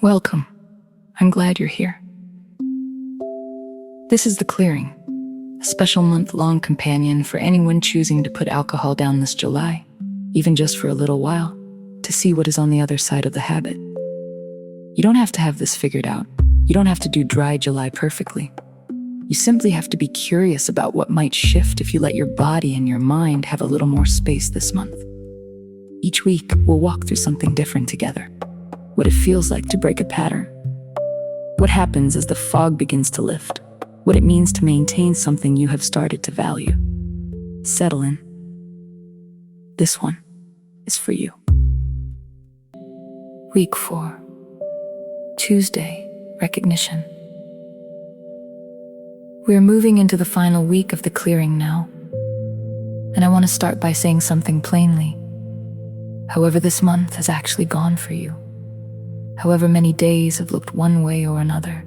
Welcome. I'm glad you're here. This is The Clearing, a special month-long companion for anyone choosing to put alcohol down this July, even just for a little while, to see what is on the other side of the habit. You don't have to have this figured out. You don't have to do dry July perfectly. You simply have to be curious about what might shift if you let your body and your mind have a little more space this month. Each week, we'll walk through something different together. What it feels like to break a pattern. What happens as the fog begins to lift. What it means to maintain something you have started to value. Settle in. This one is for you. Week 4. Tuesday, recognition. We're moving into the final week of The Clearing now. And I want to start by saying something plainly. However this month has actually gone for you, however many days have looked one way or another,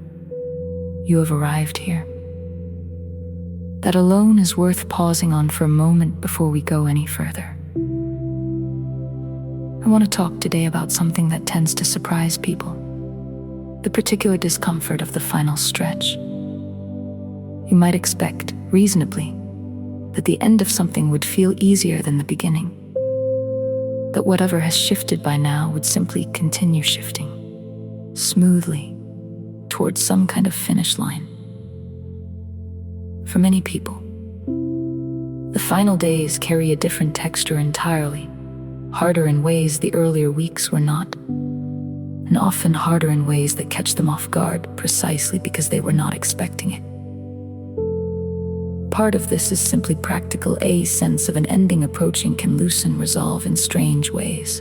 you have arrived here. That alone is worth pausing on for a moment before we go any further. I want to talk today about something that tends to surprise people, the particular discomfort of the final stretch. You might expect, reasonably, that the end of something would feel easier than the beginning, that whatever has shifted by now would simply continue shifting, smoothly, towards some kind of finish line. For many people, the final days carry a different texture entirely, harder in ways the earlier weeks were not, and often harder in ways that catch them off guard precisely because they were not expecting it. Part of this is simply practical. A sense of an ending approaching can loosen resolve in strange ways.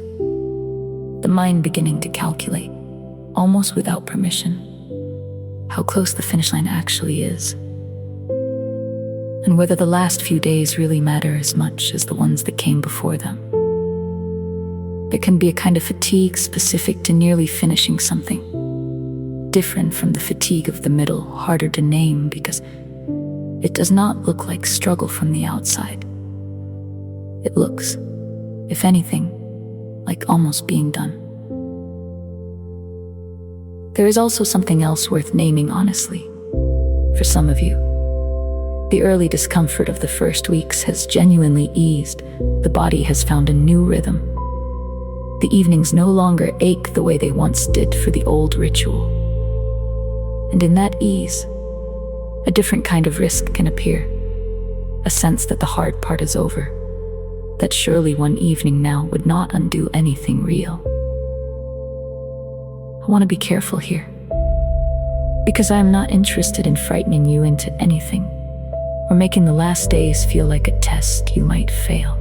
The mind beginning to calculate, almost without permission, how close the finish line actually is, and whether the last few days really matter as much as the ones that came before them. There can be a kind of fatigue specific to nearly finishing something, different from the fatigue of the middle, harder to name because it does not look like struggle from the outside. It looks, if anything, like almost being done. There is also something else worth naming honestly. For some of you, the early discomfort of the first weeks has genuinely eased. The body has found a new rhythm. The evenings no longer ache the way they once did for the old ritual. And in that ease, a different kind of risk can appear, a sense that the hard part is over, that surely one evening now would not undo anything real. I want to be careful here, because I am not interested in frightening you into anything, or making the last days feel like a test you might fail.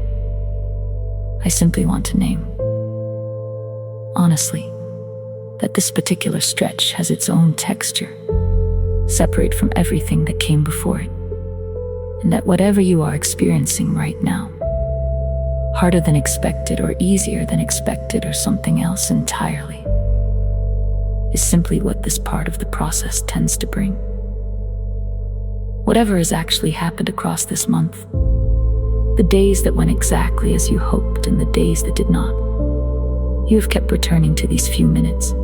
I simply want to name, honestly, that this particular stretch has its own texture, separate from everything that came before it, and that whatever you are experiencing right now, harder than expected or easier than expected or something else entirely, is simply what this part of the process tends to bring. Whatever has actually happened across this month, the days that went exactly as you hoped and the days that did not, you have kept returning to these few minutes,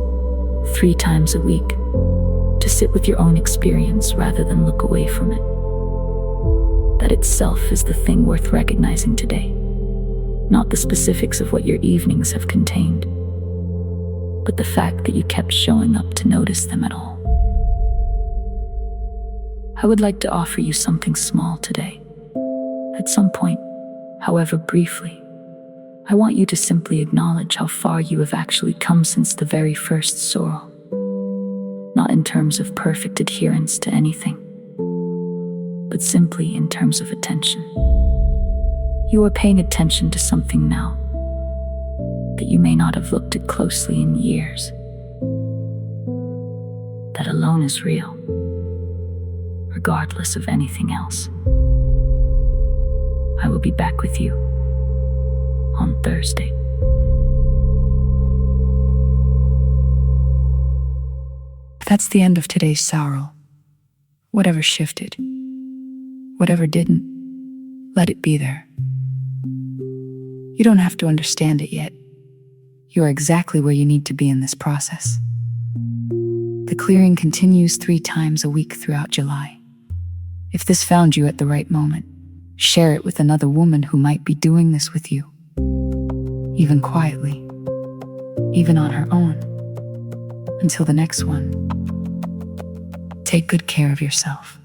3 times a week, to sit with your own experience rather than look away from it. That itself is the thing worth recognizing today, not the specifics of what your evenings have contained, but the fact that you kept showing up to notice them at all. I would like to offer you something small today. At some point, however briefly, I want you to simply acknowledge how far you have actually come since the very first sorrow. Not in terms of perfect adherence to anything, but simply in terms of attention. You are paying attention to something now that you may not have looked at closely in years. That alone is real, regardless of anything else. I will be back with you on Thursday. That's the end of today's sorrow. Whatever shifted, whatever didn't, let it be there. You don't have to understand it yet. You are exactly where you need to be in this process. The clearing continues 3 times a week throughout July. If this found you at the right moment, share it with another woman who might be doing this with you, even quietly, even on her own. Until the next one, take good care of yourself.